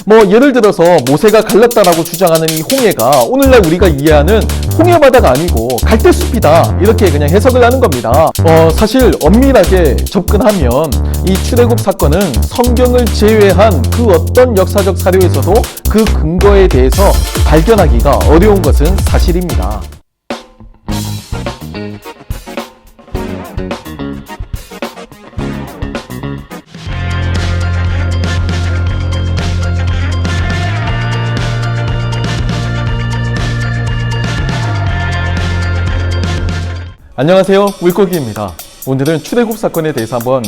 뭐 예를 들어서 모세가 갈랐다라고 주장하는 이 홍해가 오늘날 우리가 이해하는 홍해바다가 아니고 갈대숲이다, 이렇게 그냥 해석을 하는 겁니다. 사실 엄밀하게 접근하면 이 출애굽 사건은 성경을 제외한 그 어떤 역사적 사료에서도 그 근거에 대해서 발견하기가 어려운 것은 사실입니다. 안녕하세요, 물고기입니다. 오늘은 출애굽 사건에 대해서 한번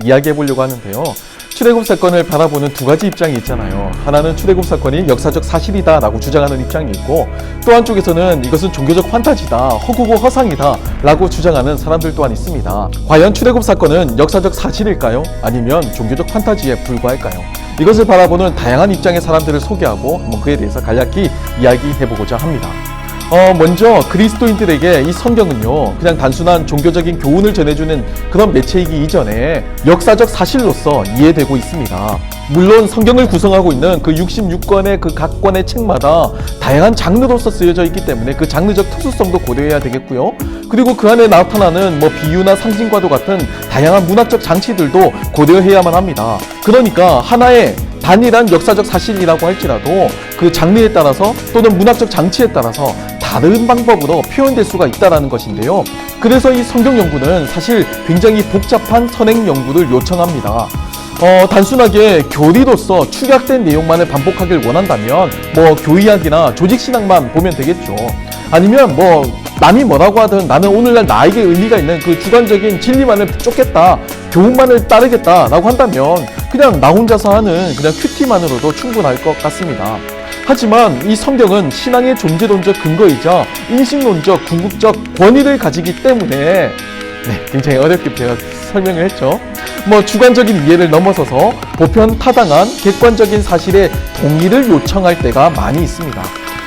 이야기해 보려고 하는데요. 출애굽 사건을 바라보는 두 가지 입장이 있잖아요. 하나는 출애굽 사건이 역사적 사실이다 라고 주장하는 입장이 있고, 또 한쪽에서는 이것은 종교적 판타지다, 허구고 허상이다 라고 주장하는 사람들 또한 있습니다. 과연 출애굽 사건은 역사적 사실일까요? 아니면 종교적 판타지에 불과할까요? 이것을 바라보는 다양한 입장의 사람들을 소개하고 한번 그에 대해서 간략히 이야기해 보고자 합니다. 먼저 그리스도인들에게 이 성경은요, 그냥 단순한 종교적인 교훈을 전해주는 그런 매체이기 이전에 역사적 사실로서 이해되고 있습니다. 물론 성경을 구성하고 있는 그 66권의 그 각 권의 책마다 다양한 장르로서 쓰여져 있기 때문에 그 장르적 특수성도 고려해야 되겠고요. 그리고 그 안에 나타나는 뭐 비유나 상징과도 같은 다양한 문학적 장치들도 고려해야만 합니다. 그러니까 하나의 단일한 역사적 사실이라고 할지라도 그 장르에 따라서 또는 문학적 장치에 따라서 다른 방법으로 표현될 수가 있다는 것인데요. 그래서 이 성경 연구는 사실 굉장히 복잡한 선행 연구를 요청합니다. 단순하게 교리로서 축약된 내용만을 반복하길 원한다면 뭐 교의학이나 조직신학만 보면 되겠죠. 아니면 뭐 남이 뭐라고 하든 나는 오늘날 나에게 의미가 있는 그 주관적인 진리만을 쫓겠다, 교훈만을 따르겠다라고 한다면 그냥 나 혼자서 하는 그냥 큐티만으로도 충분할 것 같습니다. 하지만 이 성경은 신앙의 존재론적 근거이자 인식론적, 궁극적 권위를 가지기 때문에 굉장히 어렵게 제가 설명을 했죠. 뭐 주관적인 이해를 넘어서서 보편 타당한 객관적인 사실의 동의를 요청할 때가 많이 있습니다.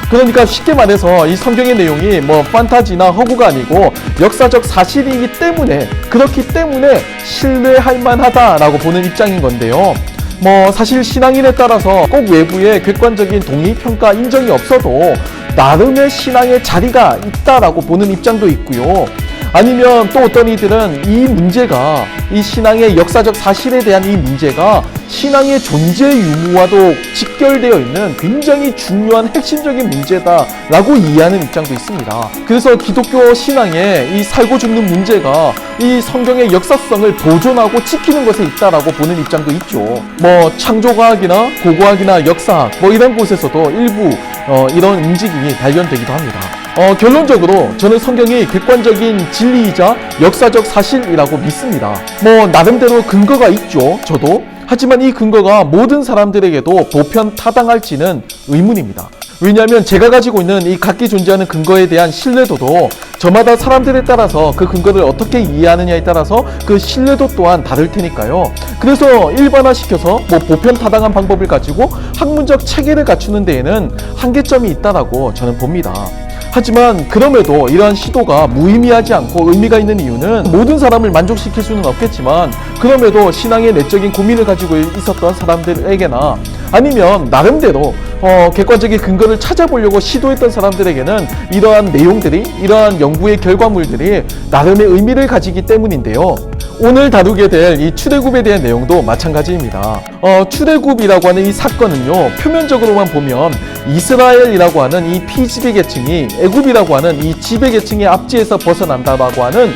그러니까 쉽게 말해서 이 성경의 내용이 뭐 판타지나 허구가 아니고 역사적 사실이기 때문에, 그렇기 때문에 신뢰할 만하다라고 보는 입장인 건데요. 뭐 사실 신앙인에 따라서 꼭 외부의 객관적인 동의, 평가, 인정이 없어도 나름의 신앙의 자리가 있다라고 보는 입장도 있고요. 아니면 또 어떤 이들은 이 문제가, 이 신앙의 역사적 사실에 대한 이 문제가 신앙의 존재 유무와도 직결되어 있는 굉장히 중요한 핵심적인 문제다라고 이해하는 입장도 있습니다. 그래서 기독교 신앙의 이 살고 죽는 문제가 이 성경의 역사성을 보존하고 지키는 것에 있다라고 보는 입장도 있죠. 뭐 창조과학이나 고고학이나 역사학 뭐 이런 곳에서도 일부 이런 움직임이 발견되기도 합니다. 결론적으로 저는 성경이 객관적인 진리이자 역사적 사실이라고 믿습니다. 뭐 나름대로 근거가 있죠, 저도. 하지만 이 근거가 모든 사람들에게도 보편 타당할지는 의문입니다. 왜냐하면 제가 가지고 있는 이 각기 존재하는 근거에 대한 신뢰도도 저마다 사람들에 따라서 그 근거를 어떻게 이해하느냐에 따라서 그 신뢰도 또한 다를 테니까요. 그래서 일반화시켜서 뭐 보편 타당한 방법을 가지고 학문적 체계를 갖추는 데에는 한계점이 있다라고 저는 봅니다. 하지만 그럼에도 이러한 시도가 무의미하지 않고 의미가 있는 이유는 모든 사람을 만족시킬 수는 없겠지만, 그럼에도 신앙의 내적인 고민을 가지고 있었던 사람들에게나 아니면 나름대로 객관적인 근거를 찾아보려고 시도했던 사람들에게는 이러한 내용들이, 이러한 연구의 결과물들이 나름의 의미를 가지기 때문인데요. 오늘 다루게 될 이 출애굽에 대한 내용도 마찬가지입니다. 출애굽이라고 하는 이 사건은요, 표면적으로만 보면 이스라엘이라고 하는 이 피지배 계층이 애굽이라고 하는 이 지배 계층의 압제에서 벗어난다라고 하는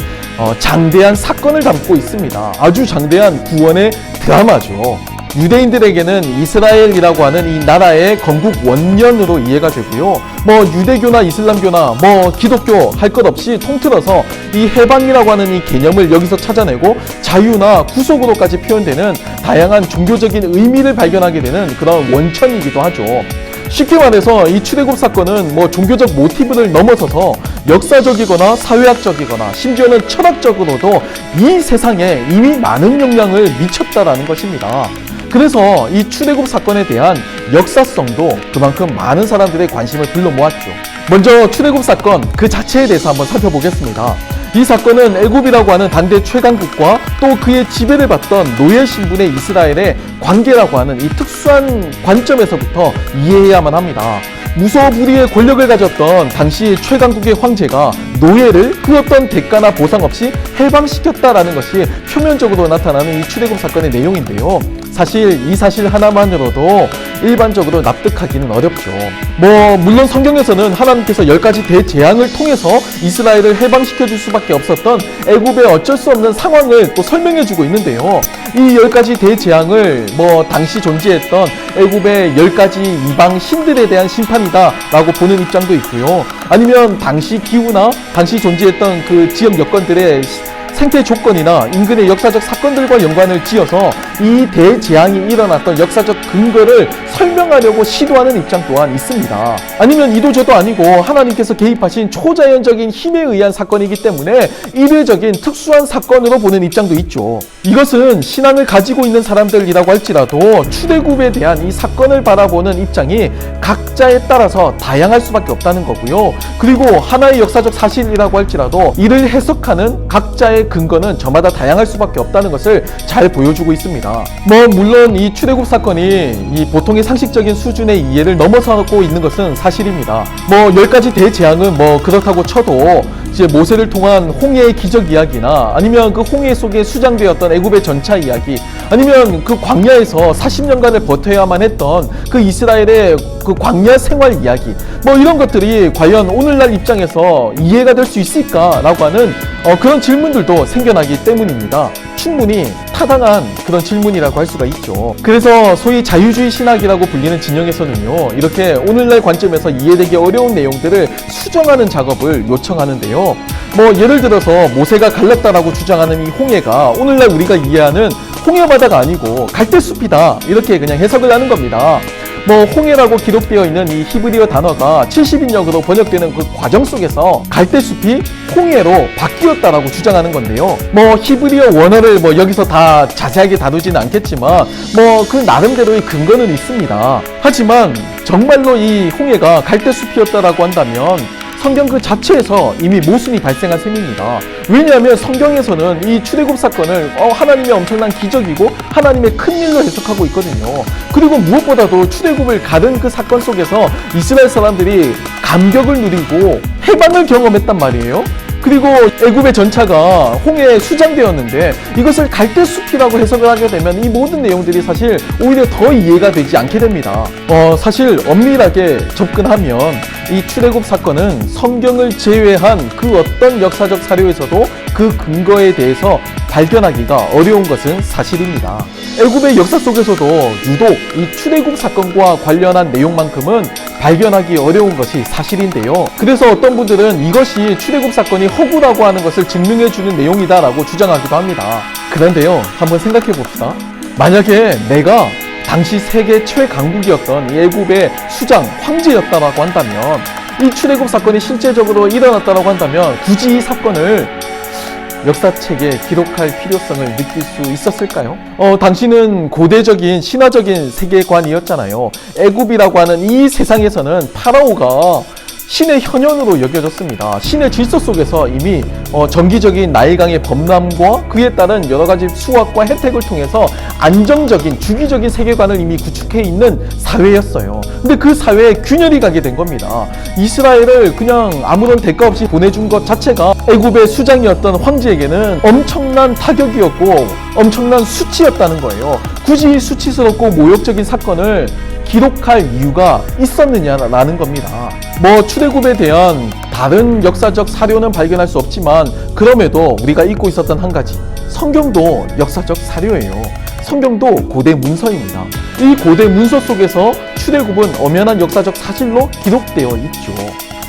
장대한 사건을 담고 있습니다. 아주 장대한 구원의 드라마죠. 유대인들에게는 이스라엘이라고 하는 이 나라의 건국 원년으로 이해가 되고요. 뭐 유대교나 이슬람교나 뭐 기독교 할 것 없이 통틀어서 이 해방이라고 하는 이 개념을 여기서 찾아내고 자유나 구속으로까지 표현되는 다양한 종교적인 의미를 발견하게 되는 그런 원천이기도 하죠. 쉽게 말해서 이 출애굽 사건은 뭐 종교적 모티브를 넘어서서 역사적이거나 사회학적이거나 심지어는 철학적으로도 이 세상에 이미 많은 영향을 미쳤다라는 것입니다. 그래서 이 출애굽 사건에 대한 역사성도 그만큼 많은 사람들의 관심을 불러 모았죠. 먼저 출애굽 사건 그 자체에 대해서 한번 살펴보겠습니다. 이 사건은 애굽이라고 하는 당대 최강국과 또 그의 지배를 받던 노예 신분의 이스라엘의 관계라고 하는 이 특수한 관점에서부터 이해해야만 합니다. 무소불위의 권력을 가졌던 당시 최강국의 황제가 노예를 그 어떤 대가나 보상 없이 해방시켰다라는 것이 표면적으로 나타나는 이 출애굽 사건의 내용인데요. 사실 이 사실 하나만으로도 일반적으로 납득하기는 어렵죠. 물론 성경에서는 하나님께서 10가지 대재앙을 통해서 이스라엘을 해방시켜줄 수밖에 없었던 애굽의 어쩔 수 없는 상황을 또 설명해주고 있는데요. 이 10가지 대재앙을 당시 존재했던 애굽의 10가지 이방 신들에 대한 심판이다라고 보는 입장도 있고요. 아니면 당시 기후나 당시 존재했던 그 지역 여건들의 생태 조건이나 인근의 역사적 사건들과 연관을 지어서 이 대재앙이 일어났던 역사적 근거를 설명하려고 시도하는 입장 또한 있습니다. 아니면 이도저도 아니고 하나님께서 개입하신 초자연적인 힘에 의한 사건이기 때문에 이례적인 특수한 사건으로 보는 입장도 있죠. 이것은 신앙을 가지고 있는 사람들이라고 할지라도 출애굽에 대한 이 사건을 바라보는 입장이 각자에 따라서 다양할 수밖에 없다는 거고요. 그리고 하나의 역사적 사실이라고 할지라도 이를 해석하는 각자의 근거는 저마다 다양할 수밖에 없다는 것을 잘 보여주고 있습니다. 물론 이 출애굽 사건이 이 보통의 상식적인 수준의 이해를 넘어서고 있는 것은 사실입니다. 10가지 대재앙은 그렇다고 쳐도 이제 모세를 통한 홍해의 기적 이야기나 아니면 그 홍해 속에 수장되었던 애굽의 전차 이야기, 아니면 그 광야에서 40년간을 버텨야만 했던 그 이스라엘의 그 광야 생활 이야기, 이런 것들이 과연 오늘날 입장에서 이해가 될 수 있을까라고 하는 그런 질문들도 생겨나기 때문입니다. 충분히 타당한 그런 질문이라고 할 수가 있죠. 그래서 소위 자유주의 신학이라고 불리는 진영에서는요, 이렇게 오늘날 관점에서 이해되기 어려운 내용들을 수정하는 작업을 요청하는데요. 예를 들어서 모세가 갈랐다라고 주장하는 이 홍해가 오늘날 우리가 이해하는 홍해바다가 아니고 갈대숲이다, 이렇게 그냥 해석을 하는 겁니다. 홍해라고 기록되어 있는 이 히브리어 단어가 70인역으로 번역되는 그 과정 속에서 갈대숲이 홍해로 바뀌었다라고 주장하는 건데요. 히브리어 원어를 여기서 다 자세하게 다루지는 않겠지만 그 나름대로의 근거는 있습니다. 하지만 정말로 이 홍해가 갈대숲이었다라고 한다면 성경 그 자체에서 이미 모순이 발생한 셈입니다. 왜냐하면 성경에서는 이 출애굽 사건을 하나님의 엄청난 기적이고 하나님의 큰일로 해석하고 있거든요. 그리고 무엇보다도 출애굽을 가른 그 사건 속에서 이스라엘 사람들이 감격을 누리고 해방을 경험했단 말이에요. 그리고 애굽의 전차가 홍해에 수장되었는데 이것을 갈대숲이라고 해석을 하게 되면 이 모든 내용들이 사실 오히려 더 이해가 되지 않게 됩니다. 사실 엄밀하게 접근하면 이 출애굽 사건은 성경을 제외한 그 어떤 역사적 사료에서도 그 근거에 대해서 발견하기가 어려운 것은 사실입니다. 애굽의 역사 속에서도 유독 이 출애굽 사건과 관련한 내용만큼은 발견하기 어려운 것이 사실인데요. 그래서 어떤 분들은 이것이 출애굽 사건이 허구라고 하는 것을 증명해주는 내용이다라고 주장하기도 합니다. 그런데요, 한번 생각해 봅시다. 만약에 내가 당시 세계 최강국이었던 이 애굽의 수장, 황제였다라고 한다면, 이 출애굽 사건이 실제적으로 일어났다라고 한다면 굳이 이 사건을 역사책에 기록할 필요성을 느낄 수 있었을까요? 당시는 고대적인 신화적인 세계관이었잖아요. 애굽이라고 하는 이 세상에서는 파라오가 신의 현현으로 여겨졌습니다. 신의 질서 속에서 이미 정기적인 나일강의 범람과 그에 따른 여러 가지 수확과 혜택을 통해서 안정적인 주기적인 세계관을 이미 구축해 있는 사회였어요. 근데 그 사회에 균열이 가게 된 겁니다. 이스라엘을 그냥 아무런 대가 없이 보내준 것 자체가 애굽의 수장이었던 황제에게는 엄청난 타격이었고 엄청난 수치였다는 거예요. 굳이 수치스럽고 모욕적인 사건을 기록할 이유가 있었느냐라는 겁니다. 출애굽에 대한 다른 역사적 사료는 발견할 수 없지만 그럼에도 우리가 잊고 있었던 한 가지, 성경도 역사적 사료예요. 성경도 고대 문서입니다. 이 고대 문서 속에서 출애굽은 엄연한 역사적 사실로 기록되어 있죠.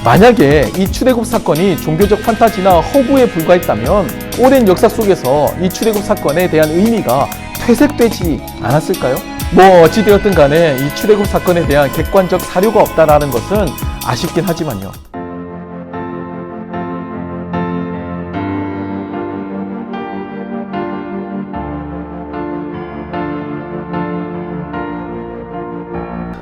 만약에 이 출애굽 사건이 종교적 판타지나 허구에 불과했다면 오랜 역사 속에서 이 출애굽 사건에 대한 의미가 퇴색되지 않았을까요? 어찌되었든 간에 이 출애굽 사건에 대한 객관적 사료가 없다라는 것은 아쉽긴 하지만요.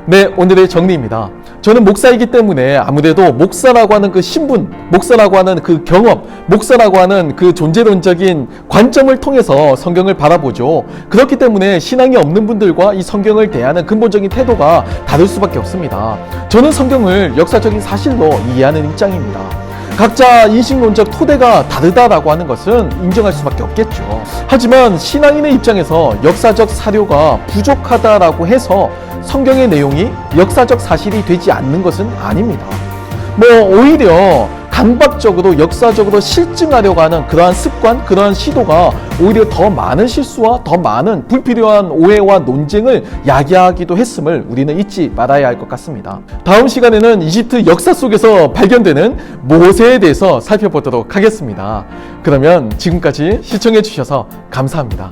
네, 오늘의 정리입니다. 저는 목사이기 때문에 아무래도 목사라고 하는 그 신분, 목사라고 하는 그 경험, 목사라고 하는 그 존재론적인 관점을 통해서 성경을 바라보죠. 그렇기 때문에 신앙이 없는 분들과 이 성경을 대하는 근본적인 태도가 다를 수밖에 없습니다. 저는 성경을 역사적인 사실로 이해하는 입장입니다. 각자 인식론적 토대가 다르다라고 하는 것은 인정할 수밖에 없겠죠. 하지만 신앙인의 입장에서 역사적 사료가 부족하다라고 해서 성경의 내용이 역사적 사실이 되지 않는 것은 아닙니다. 오히려 강박적으로 역사적으로 실증하려고 하는 그러한 습관, 그러한 시도가 오히려 더 많은 실수와 더 많은 불필요한 오해와 논쟁을 야기하기도 했음을 우리는 잊지 말아야 할 것 같습니다. 다음 시간에는 이집트 역사 속에서 발견되는 모세에 대해서 살펴보도록 하겠습니다. 그러면 지금까지 시청해 주셔서 감사합니다.